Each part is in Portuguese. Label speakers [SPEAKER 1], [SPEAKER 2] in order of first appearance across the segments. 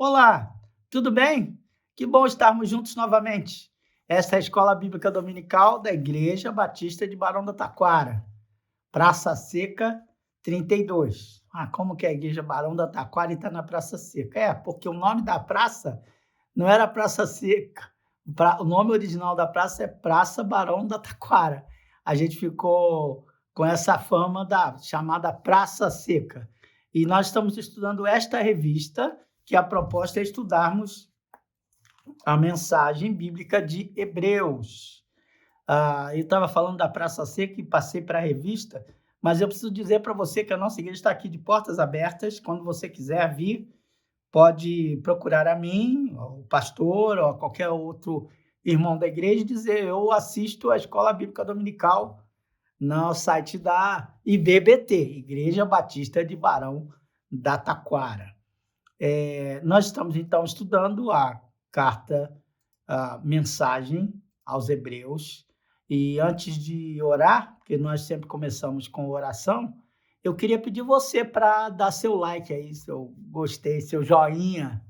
[SPEAKER 1] Olá, tudo bem? Que bom estarmos juntos novamente. Esta é a Escola Bíblica Dominical da Igreja Batista de Barão da Taquara, Praça Seca 32. Como que é a Igreja Barão da Taquara e está na Praça Seca? Porque o nome da praça não era Praça Seca. O nome original da praça é Praça Barão da Taquara. A gente ficou com essa fama da chamada Praça Seca. E nós estamos estudando esta revista, que a proposta é estudarmos a mensagem bíblica de Hebreus. Eu estava falando da Praça Seca e passei para a revista, mas eu preciso dizer para você que a nossa igreja está aqui de portas abertas. Quando você quiser vir, pode procurar a mim, o pastor, ou a qualquer outro irmão da igreja e dizer: eu assisto a Escola Bíblica Dominical no site da IBBT, Igreja Batista de Barão da Taquara. Nós estamos, então, estudando a mensagem aos Hebreus. E antes de orar, porque nós sempre começamos com oração, eu queria pedir você para dar seu like aí, seu gostei, seu joinha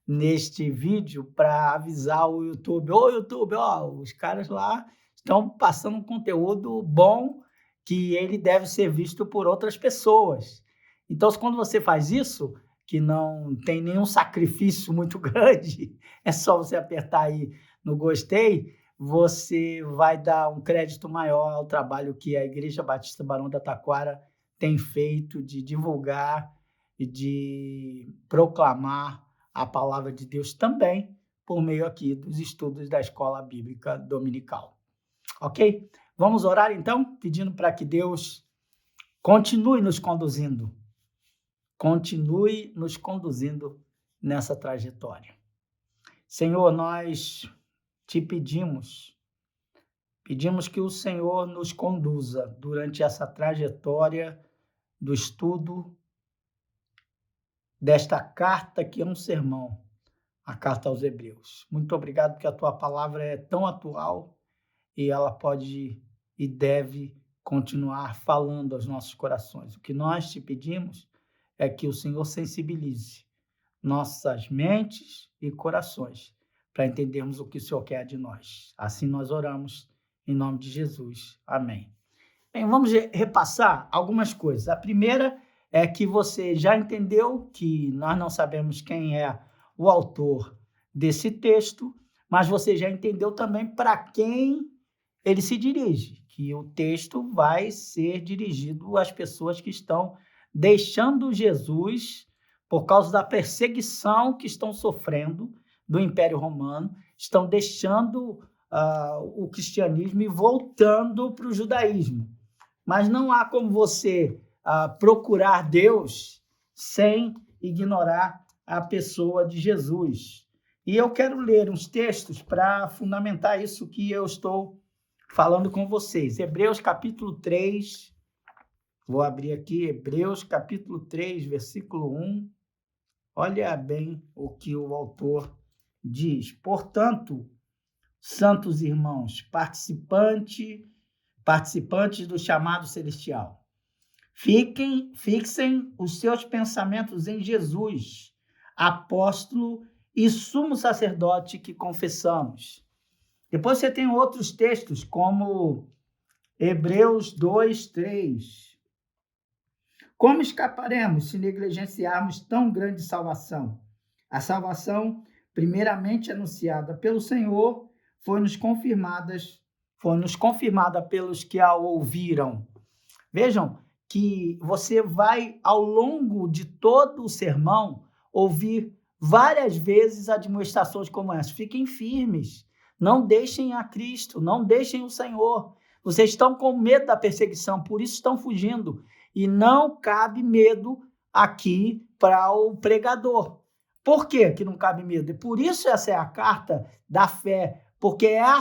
[SPEAKER 1] neste vídeo, para avisar o YouTube. Ô, YouTube, os caras lá estão passando um conteúdo bom que ele deve ser visto por outras pessoas. Então, quando você faz isso, que não tem nenhum sacrifício muito grande, é só você apertar aí no gostei, você vai dar um crédito maior ao trabalho que a Igreja Batista Barão da Taquara tem feito de divulgar e de proclamar a palavra de Deus também por meio aqui dos estudos da Escola Bíblica Dominical. Ok? Vamos orar então, pedindo para que Deus continue nos conduzindo. Continue nos conduzindo nessa trajetória. Senhor, nós te pedimos que o Senhor nos conduza durante essa trajetória do estudo desta carta que é um sermão, a carta aos Hebreus. Muito obrigado porque a tua palavra é tão atual e ela pode e deve continuar falando aos nossos corações. O que nós te pedimos é que o Senhor sensibilize nossas mentes e corações para entendermos o que o Senhor quer de nós. Assim nós oramos em nome de Jesus. Amém. Bem, vamos repassar algumas coisas. A primeira é que você já entendeu que nós não sabemos quem é o autor desse texto, mas você já entendeu também para quem ele se dirige, que o texto vai ser dirigido às pessoas que estão deixando Jesus por causa da perseguição que estão sofrendo do Império Romano, estão deixando o cristianismo e voltando para o judaísmo. Mas não há como você procurar Deus sem ignorar a pessoa de Jesus. E eu quero ler uns textos para fundamentar isso que eu estou falando com vocês. Hebreus capítulo 3, vou abrir aqui, Hebreus capítulo 3, versículo 1. Olha bem o que o autor diz. Portanto, santos irmãos, participantes do chamado celestial, fixem os seus pensamentos em Jesus, apóstolo e sumo sacerdote que confessamos. Depois você tem outros textos, como Hebreus 2, 3. Como escaparemos se negligenciarmos tão grande salvação? A salvação, primeiramente anunciada pelo Senhor, foi-nos confirmada pelos que a ouviram. Vejam que você vai, ao longo de todo o sermão, ouvir várias vezes admoestações como essa. Fiquem firmes, não deixem a Cristo, não deixem o Senhor. Vocês estão com medo da perseguição, por isso estão fugindo. E não cabe medo aqui para o pregador. Por quê que não cabe medo? E por isso essa é a carta da fé, porque é a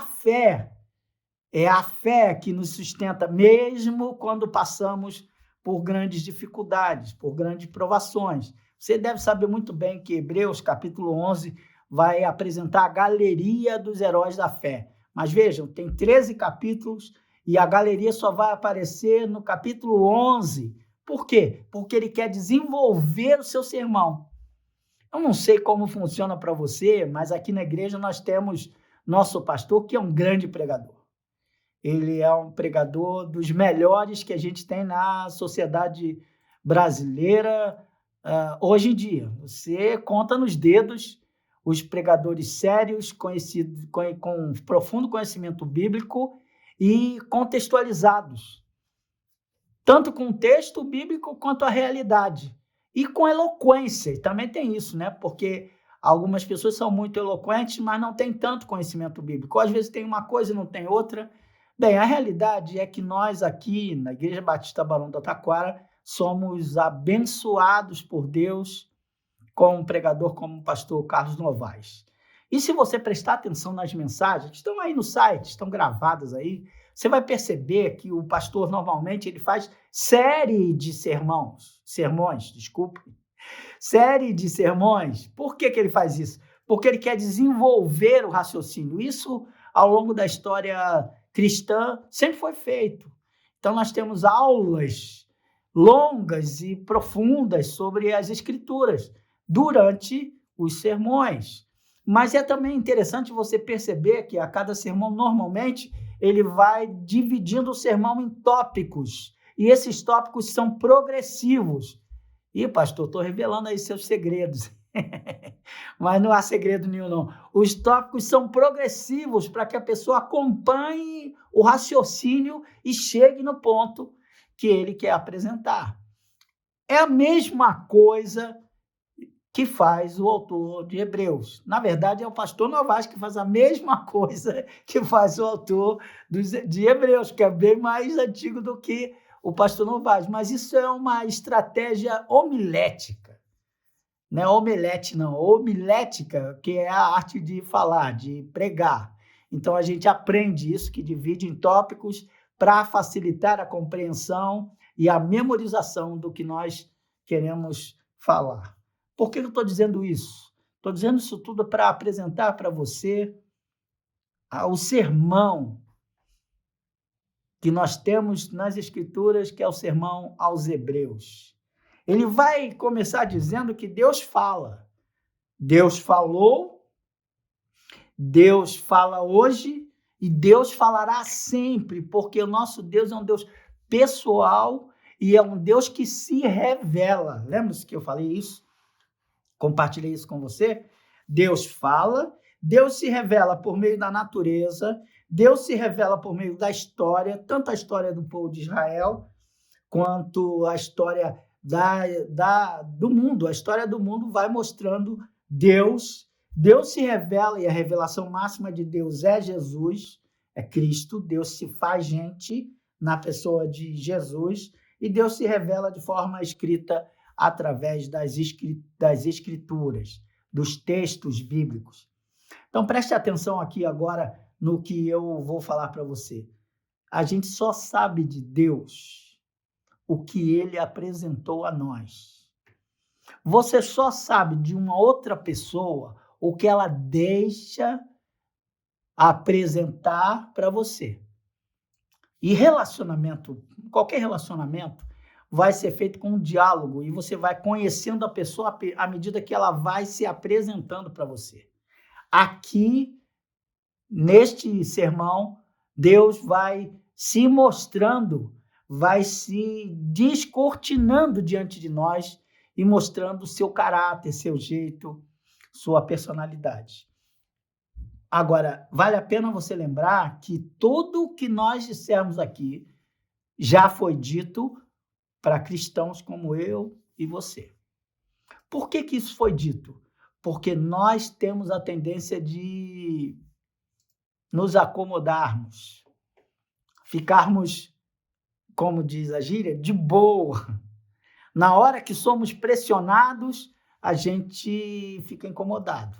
[SPEAKER 1] fé que nos sustenta, mesmo quando passamos por grandes dificuldades, por grandes provações. Você deve saber muito bem que Hebreus, capítulo 11, vai apresentar a galeria dos heróis da fé. Mas vejam, tem 13 capítulos e a galeria só vai aparecer no capítulo 11. Por quê? Porque ele quer desenvolver o seu sermão. Eu não sei como funciona para você, mas aqui na igreja nós temos nosso pastor, que é um grande pregador. Ele é um pregador dos melhores que a gente tem na sociedade brasileira, hoje em dia. Você conta nos dedos os pregadores sérios, conhecidos, com profundo conhecimento bíblico e contextualizados, tanto com o texto bíblico quanto a realidade. E com eloquência, e também tem isso, né? Porque algumas pessoas são muito eloquentes, mas não têm tanto conhecimento bíblico. Às vezes tem uma coisa e não tem outra. Bem, a realidade é que nós aqui, na Igreja Batista Barão do Taquara, somos abençoados por Deus com um pregador como o pastor Carlos Novaes. E se você prestar atenção nas mensagens, que estão aí no site, estão gravadas aí, você vai perceber que o pastor normalmente ele faz série de sermões, desculpe, série de sermões. Por que ele faz isso? Porque ele quer desenvolver o raciocínio. Isso, ao longo da história cristã, sempre foi feito. Então, nós temos aulas longas e profundas sobre as Escrituras durante os sermões. Mas é também interessante você perceber que a cada sermão, normalmente, ele vai dividindo o sermão em tópicos. E esses tópicos são progressivos. Ih, pastor, estou revelando aí seus segredos. Mas não há segredo nenhum, não. Os tópicos são progressivos para que a pessoa acompanhe o raciocínio e chegue no ponto que ele quer apresentar. É a mesma coisa que faz o autor de Hebreus. Na verdade, é o pastor Novaes que faz a mesma coisa que faz o autor de Hebreus, que é bem mais antigo do que o pastor Novaes. Mas isso é uma estratégia homilética. Não é omelete, não. Homilética, que é a arte de falar, de pregar. Então, a gente aprende isso, que divide em tópicos para facilitar a compreensão e a memorização do que nós queremos falar. Por que eu estou dizendo isso? Estou dizendo isso tudo para apresentar para você o sermão que nós temos nas Escrituras, que é o sermão aos Hebreus. Ele vai começar dizendo que Deus fala. Deus falou, Deus fala hoje e Deus falará sempre, porque o nosso Deus é um Deus pessoal e é um Deus que se revela. Lembra-se que eu falei isso? Compartilhei isso com você. Deus fala, Deus se revela por meio da natureza, Deus se revela por meio da história, tanto a história do povo de Israel, quanto a história do mundo. A história do mundo vai mostrando Deus. Deus se revela, e a revelação máxima de Deus é Jesus, é Cristo. Deus se faz gente na pessoa de Jesus, e Deus se revela de forma escrita através das escrituras, dos textos bíblicos. Então, preste atenção aqui agora no que eu vou falar para você. A gente só sabe de Deus o que ele apresentou a nós. Você só sabe de uma outra pessoa o que ela deixa apresentar para você. E relacionamento, qualquer relacionamento, vai ser feito com um diálogo e você vai conhecendo a pessoa à medida que ela vai se apresentando para você. Aqui, neste sermão, Deus vai se mostrando, vai se descortinando diante de nós e mostrando seu caráter, seu jeito, sua personalidade. Agora, vale a pena você lembrar que tudo o que nós dissemos aqui já foi dito para cristãos como eu e você. Por que isso foi dito? Porque nós temos a tendência de nos acomodarmos, ficarmos, como diz a gíria, de boa. Na hora que somos pressionados, a gente fica incomodado.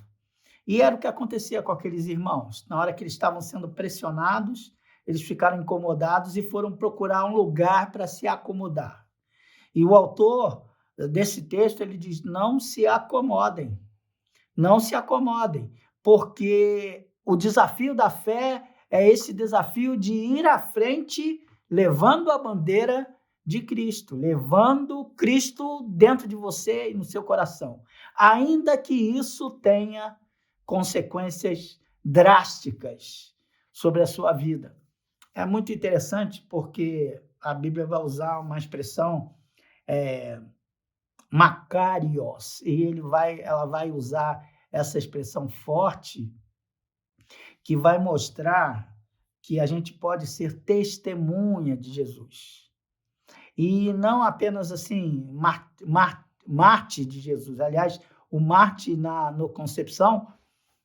[SPEAKER 1] E era o que acontecia com aqueles irmãos. Na hora que eles estavam sendo pressionados, eles ficaram incomodados e foram procurar um lugar para se acomodar. E o autor desse texto, ele diz, não se acomodem, porque o desafio da fé é esse desafio de ir à frente, levando a bandeira de Cristo, levando Cristo dentro de você e no seu coração, ainda que isso tenha consequências drásticas sobre a sua vida. É muito interessante porque a Bíblia vai usar uma expressão Macarios, e ela vai usar essa expressão forte que vai mostrar que a gente pode ser testemunha de Jesus. E não apenas assim, Marte de Jesus. Aliás, o Marte no Concepção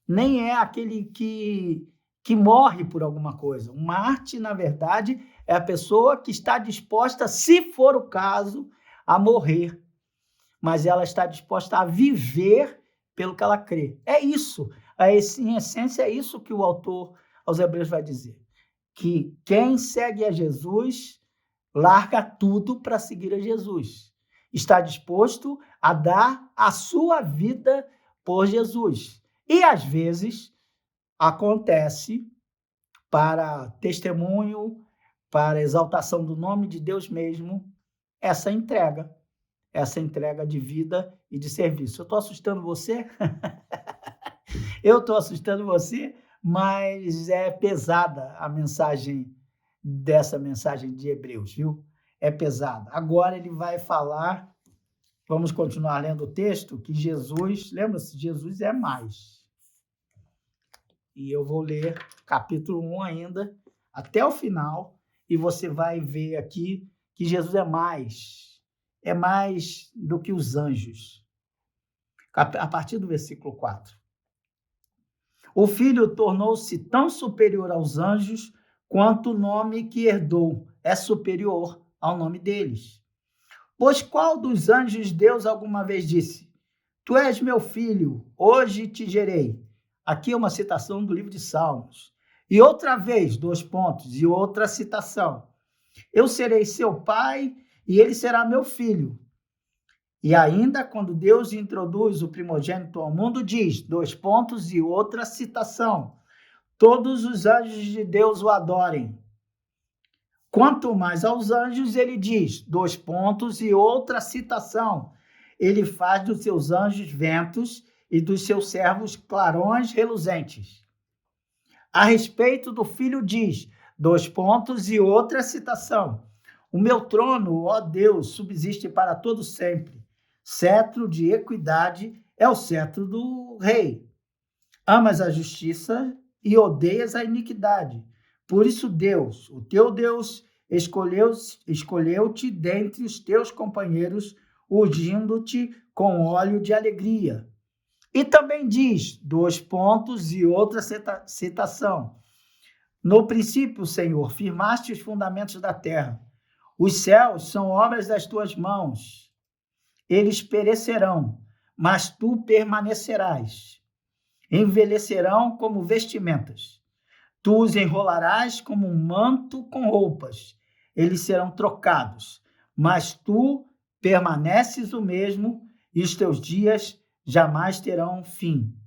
[SPEAKER 1] nem é aquele que morre por alguma coisa. O Marte, na verdade, é a pessoa que está disposta, se for o caso, a morrer. Mas ela está disposta a viver pelo que ela crê. É isso. Em essência, é isso que o autor aos Hebreus vai dizer. Que quem segue a Jesus larga tudo para seguir a Jesus. Está disposto a dar a sua vida por Jesus. E, às vezes, acontece para testemunho, para exaltação do nome de Deus mesmo, essa entrega de vida e de serviço. Eu estou assustando você? Eu estou assustando você, mas é pesada a mensagem dessa mensagem de Hebreus, viu? É pesada. Agora ele vai falar, vamos continuar lendo o texto, que Jesus, lembra-se, Jesus é mais. E eu vou ler capítulo 1 ainda, até o final, e você vai ver aqui que Jesus é mais do que os anjos. A partir do versículo 4. O Filho tornou-se tão superior aos anjos quanto o nome que herdou é superior ao nome deles. Pois qual dos anjos Deus alguma vez disse: Tu és meu filho, hoje te gerei? Aqui é uma citação do livro de Salmos. E outra vez, e outra citação. Eu serei seu pai e ele será meu filho. E ainda quando Deus introduz o primogênito ao mundo, diz, e outra citação. Todos os anjos de Deus o adorem. Quanto mais aos anjos, ele diz, e outra citação. Ele faz dos seus anjos ventos e dos seus servos clarões reluzentes. A respeito do Filho diz, e outra citação. O meu trono, ó Deus, subsiste para todo sempre. Cetro de equidade é o cetro do rei. Amas a justiça e odeias a iniquidade. Por isso Deus, o teu Deus, escolheu-te dentre os teus companheiros, ungindo-te com óleo de alegria. E também diz, e outra citação. No princípio, Senhor, firmaste os fundamentos da terra. Os céus são obras das tuas mãos. Eles perecerão, mas tu permanecerás. Envelhecerão como vestimentas. Tu os enrolarás como um manto com roupas. Eles serão trocados, mas tu permaneces o mesmo e os teus dias jamais terão fim.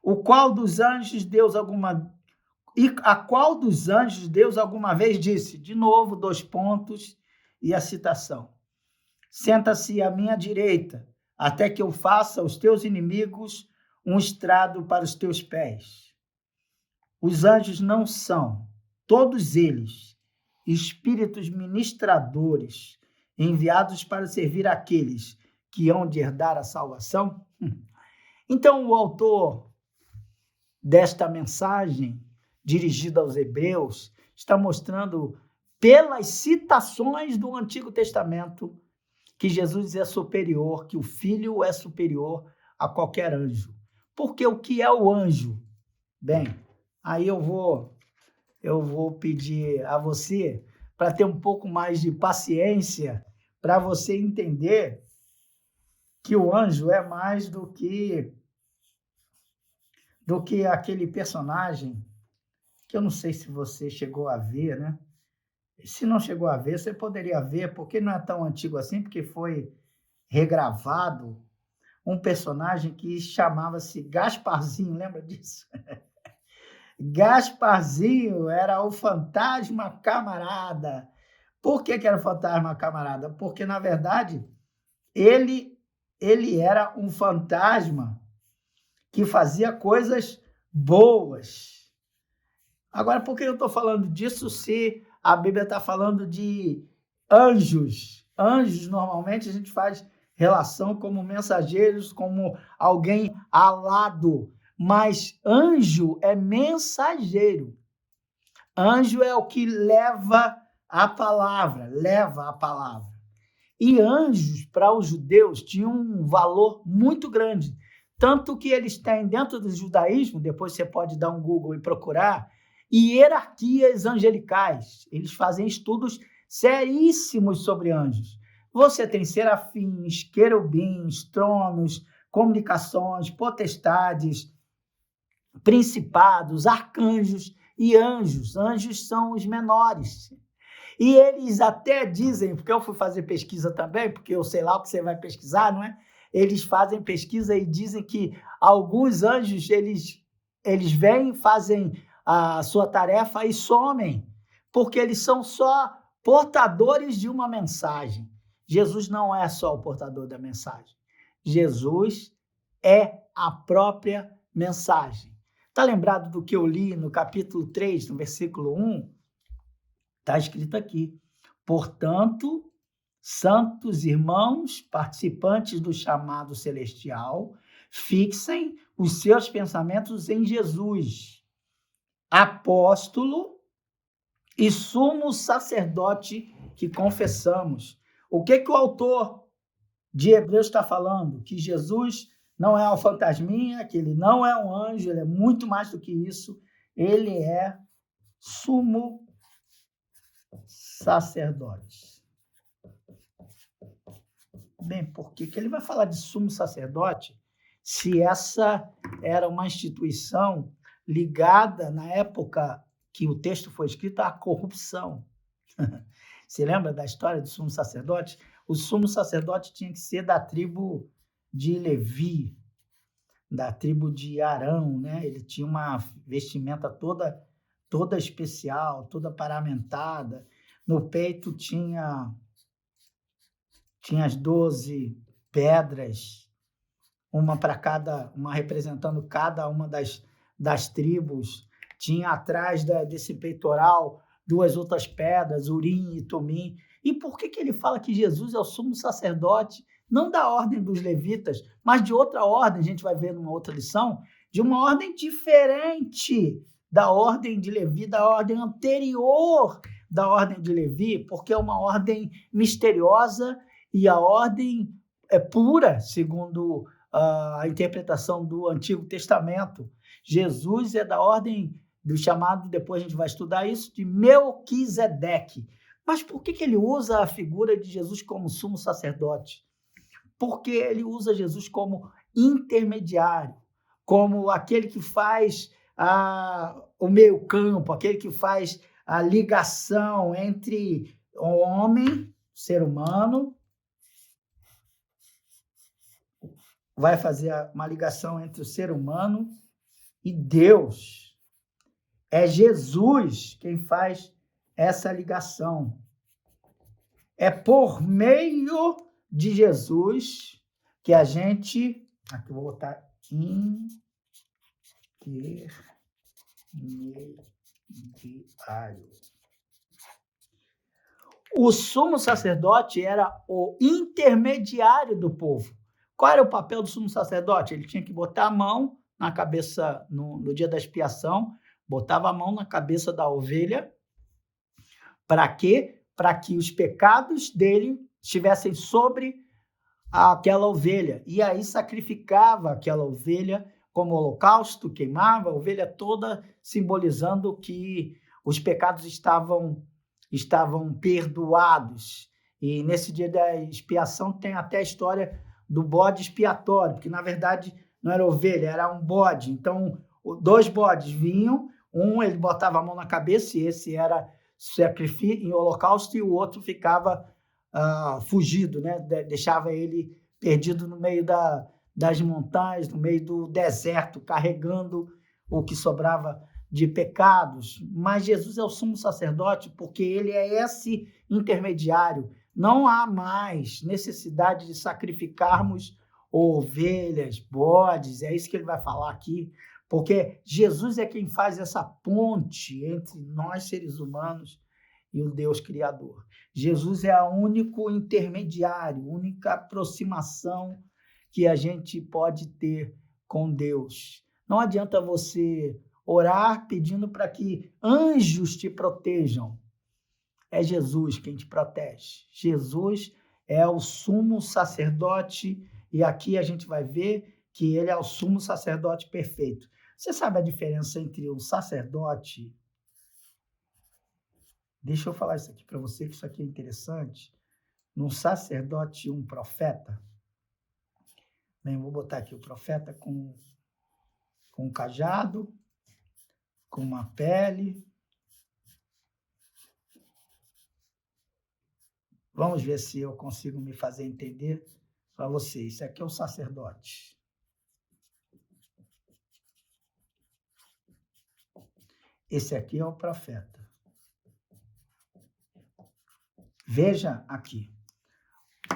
[SPEAKER 1] A qual dos anjos Deus alguma vez disse? De novo, e a citação. Senta-se à minha direita, até que eu faça os teus inimigos um estrado para os teus pés. Os anjos não são, todos eles, espíritos ministradores, enviados para servir aqueles que hão de herdar a salvação? Então, o autor desta mensagem, dirigida aos Hebreus, está mostrando, pelas citações do Antigo Testamento, que Jesus é superior, que o Filho é superior a qualquer anjo. Porque o que é o anjo? Bem, aí eu vou pedir a você para ter um pouco mais de paciência, para você entender que o anjo é mais do que aquele personagem que eu não sei se você chegou a ver, né? Se não chegou a ver, você poderia ver, porque não é tão antigo assim, porque foi regravado, um personagem que chamava-se Gasparzinho, lembra disso? Gasparzinho era o fantasma camarada, Por que era fantasma, camarada? Porque, na verdade, ele era um fantasma que fazia coisas boas. Agora, por que eu estou falando disso se a Bíblia está falando de anjos? Anjos, normalmente, a gente faz relação como mensageiros, como alguém alado, mas anjo é mensageiro. Anjo é o que leva a palavra. E anjos, para os judeus, tinham um valor muito grande. Tanto que eles têm, dentro do judaísmo, depois você pode dar um Google e procurar, hierarquias angelicais. Eles fazem estudos seríssimos sobre anjos. Você tem serafins, querubins, tronos, comunicações, potestades, principados, arcanjos e anjos. Anjos são os menores. E eles até dizem, porque eu fui fazer pesquisa também, porque eu sei lá o que você vai pesquisar, não é? Eles fazem pesquisa e dizem que alguns anjos, eles vêm, fazem a sua tarefa e somem, porque eles são só portadores de uma mensagem. Jesus não é só o portador da mensagem. Jesus é a própria mensagem. Está lembrado do que eu li no capítulo 3, no versículo 1? Está escrito aqui: portanto, santos irmãos, participantes do chamado celestial, fixem os seus pensamentos em Jesus, apóstolo e sumo sacerdote que confessamos. O que o autor de Hebreus está falando? Que Jesus não é um fantasminha, que ele não é um anjo, ele é muito mais do que isso, ele é sumo sacerdote. Bem, por que ele vai falar de sumo sacerdote se essa era uma instituição ligada, na época que o texto foi escrito, à corrupção? Você lembra da história do sumo sacerdote? O sumo sacerdote tinha que ser da tribo de Levi, da tribo de Arão, né? Ele tinha uma vestimenta toda especial, toda paramentada. No peito tinha as 12 pedras, uma para cada, uma representando cada uma das tribos. Tinha atrás desse peitoral 2 outras pedras, Urim e Tumim. E por que ele fala que Jesus é o sumo sacerdote, não da ordem dos levitas, mas de outra ordem? A gente vai ver numa outra lição, de uma ordem diferente da ordem de Levi, da ordem anterior da ordem de Levi, porque é uma ordem misteriosa e a ordem é pura, segundo a interpretação do Antigo Testamento. Jesus é da ordem do chamado, depois a gente vai estudar isso, de Melquisedeque. Mas por que ele usa a figura de Jesus como sumo sacerdote? Porque ele usa Jesus como intermediário, como aquele que faz o meio-campo, aquele que faz a ligação entre o homem, ser humano, vai fazer uma ligação entre o ser humano e Deus. É Jesus quem faz essa ligação. É por meio de Jesus que a gente... Aqui eu vou botar intermediário. O sumo sacerdote era o intermediário do povo. Qual era o papel do sumo sacerdote? Ele tinha que botar a mão na cabeça, no dia da expiação, botava a mão na cabeça da ovelha. Para quê? Para que os pecados dele estivessem sobre aquela ovelha. E aí sacrificava aquela ovelha como holocausto, queimava a ovelha toda, simbolizando que os pecados estavam perdoados. E nesse dia da expiação tem até a história do bode expiatório, porque na verdade não era ovelha, era um bode. Então, 2 bodes vinham, um ele botava a mão na cabeça, e esse era sacrifício em holocausto, e o outro ficava fugido, né? Deixava ele perdido no meio das montanhas, no meio do deserto, carregando o que sobrava de pecados, mas Jesus é o sumo sacerdote porque ele é esse intermediário. Não há mais necessidade de sacrificarmos ovelhas, bodes, é isso que ele vai falar aqui, porque Jesus é quem faz essa ponte entre nós, seres humanos, e o Deus Criador. Jesus é o único intermediário, única aproximação que a gente pode ter com Deus. Não adianta você orar pedindo para que anjos te protejam. É Jesus quem te protege. Jesus é o sumo sacerdote e aqui a gente vai ver que ele é o sumo sacerdote perfeito. Você sabe a diferença entre um sacerdote? Deixa eu falar isso aqui para você, que isso aqui é interessante. Um sacerdote e um profeta. Bem, eu vou botar aqui o profeta com um cajado, com uma pele. Vamos ver se eu consigo me fazer entender para você. Isso aqui é o sacerdote. Esse aqui é o profeta. Veja aqui.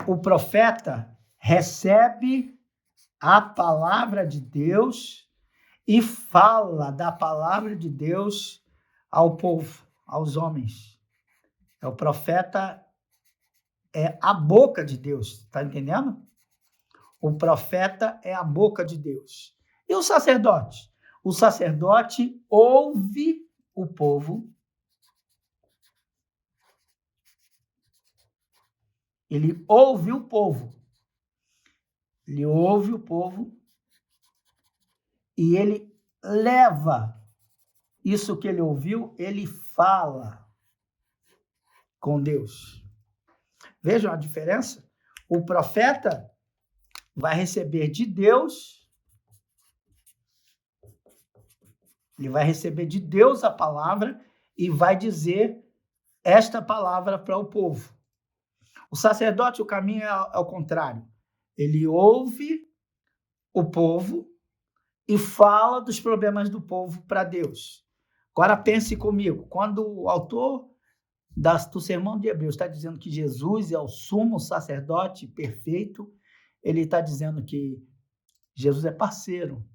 [SPEAKER 1] O profeta recebe a palavra de Deus e fala da palavra de Deus ao povo, aos homens. O profeta é a boca de Deus, está entendendo? O profeta é a boca de Deus. E o sacerdote? O sacerdote ouve o povo. Ele ouve o povo. Ele ouve o povo e ele leva isso que ele ouviu, ele fala com Deus. Vejam a diferença? O profeta vai receber de Deus, ele vai receber de Deus a palavra e vai dizer esta palavra para o povo. O sacerdote, o caminho é ao contrário. Ele ouve o povo e fala dos problemas do povo para Deus. Agora pense comigo, quando o autor do Sermão de Hebreus está dizendo que Jesus é o sumo sacerdote perfeito, ele está dizendo que Jesus é parceiro.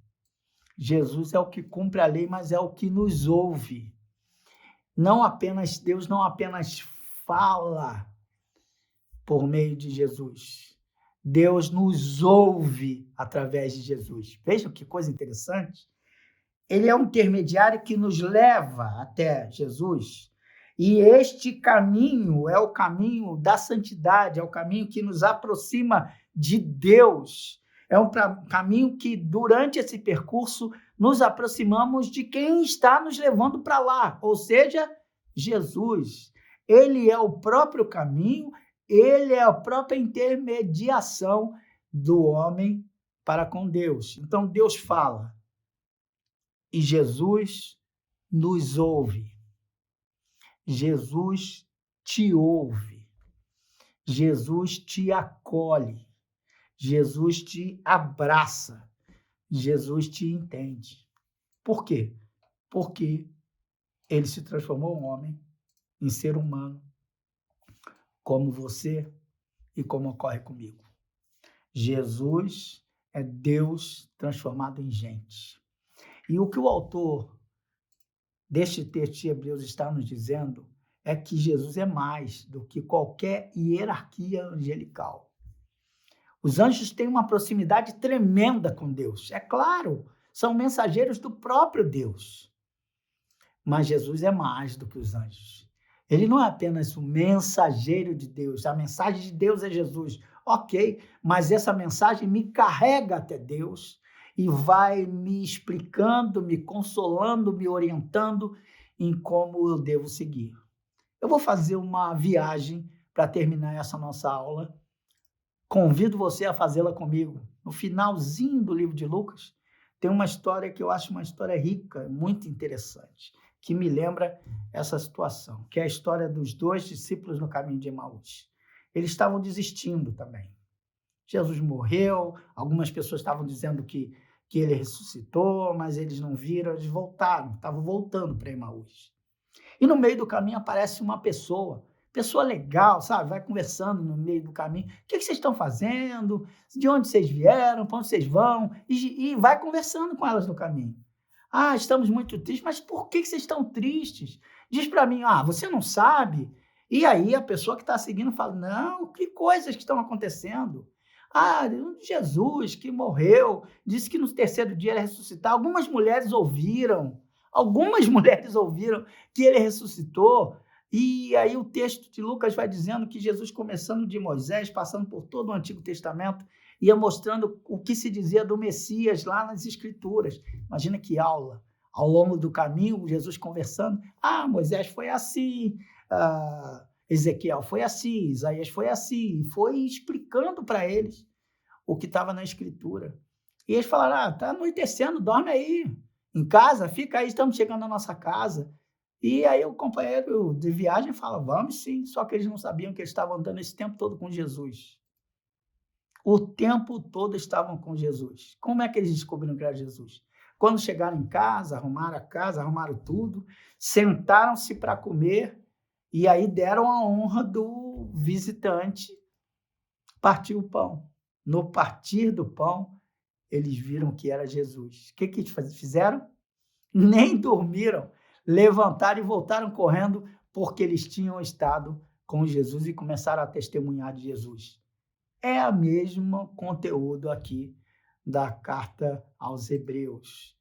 [SPEAKER 1] Jesus é o que cumpre a lei, mas é o que nos ouve. Deus não apenas fala por meio de Jesus. Deus nos ouve através de Jesus. Vejam que coisa interessante. Ele é um intermediário que nos leva até Jesus. E este caminho é o caminho da santidade, é o caminho que nos aproxima de Deus. É um caminho que, durante esse percurso, nos aproximamos de quem está nos levando para lá, ou seja, Jesus. Ele é o próprio caminho, ele é a própria intermediação do homem para com Deus. Então, Deus fala e Jesus nos ouve. Jesus te ouve. Jesus te acolhe. Jesus te abraça. Jesus te entende. Por quê? Porque ele se transformou em homem, em ser humano, como você e como ocorre comigo. Jesus é Deus transformado em gente. E o que o autor deste texto de Hebreus está nos dizendo é que Jesus é mais do que qualquer hierarquia angelical. Os anjos têm uma proximidade tremenda com Deus. É claro, são mensageiros do próprio Deus. Mas Jesus é mais do que os anjos. Ele não é apenas o mensageiro de Deus. A mensagem de Deus é Jesus. Ok, mas essa mensagem me carrega até Deus e vai me explicando, me consolando, me orientando em como eu devo seguir. Eu vou fazer uma viagem para terminar essa nossa aula. Convido você a fazê-la comigo. No finalzinho do livro de Lucas, tem uma história que eu acho uma história rica, muito interessante, que me lembra essa situação, que é a história dos 2 discípulos no caminho de Emaús. Eles estavam desistindo também. Jesus morreu, algumas pessoas estavam dizendo que que ele ressuscitou, mas eles não viram, eles voltaram, estavam voltando para Emaús. E no meio do caminho aparece uma pessoa legal, sabe? Vai conversando no meio do caminho. O que vocês estão fazendo? De onde vocês vieram? Para onde vocês vão? E vai conversando com elas no caminho. Ah, estamos muito tristes, mas por que vocês estão tristes? Diz para mim, você não sabe? E aí a pessoa que está seguindo fala, não, que coisas que estão acontecendo? Jesus que morreu, disse que no terceiro dia ele ia ressuscitar. Algumas mulheres ouviram que ele ressuscitou. E aí o texto de Lucas vai dizendo que Jesus, começando de Moisés, passando por todo o Antigo Testamento, ia mostrando o que se dizia do Messias lá nas Escrituras. Imagina que aula. Ao longo do caminho, Jesus conversando. Moisés foi assim, Ezequiel foi assim, Isaías foi assim. E foi explicando para eles o que estava na Escritura. E eles falaram, está anoitecendo, dorme aí. Em casa, fica aí, estamos chegando na nossa casa. E aí o companheiro de viagem fala, vamos sim. Só que eles não sabiam que eles estavam andando esse tempo todo com Jesus. O tempo todo estavam com Jesus. Como é que eles descobriram que era Jesus? Quando chegaram em casa, arrumaram tudo, sentaram-se para comer e aí deram a honra do visitante partir o pão. No partir do pão, eles viram que era Jesus. O que eles fizeram? Nem dormiram, levantaram e voltaram correndo porque eles tinham estado com Jesus e começaram a testemunhar de Jesus. É o mesmo conteúdo aqui da carta aos Hebreus.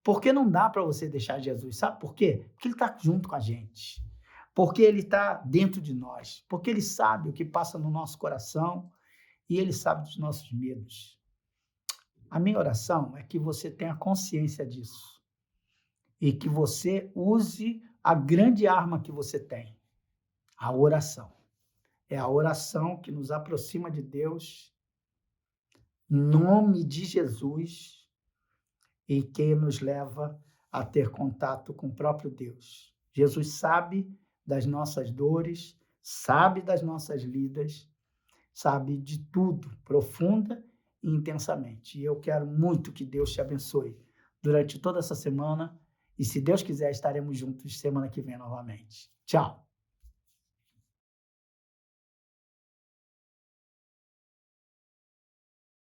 [SPEAKER 1] Porque não dá para você deixar Jesus, sabe por quê? Porque ele está junto com a gente, porque ele está dentro de nós, porque ele sabe o que passa no nosso coração e ele sabe dos nossos medos. A minha oração é que você tenha consciência disso e que você use a grande arma que você tem, a oração. É a oração que nos aproxima de Deus, em nome de Jesus, e que nos leva a ter contato com o próprio Deus. Jesus sabe das nossas dores, sabe das nossas lidas, sabe de tudo, profunda e intensamente. E eu quero muito que Deus te abençoe durante toda essa semana. E se Deus quiser, estaremos juntos semana que vem novamente. Tchau!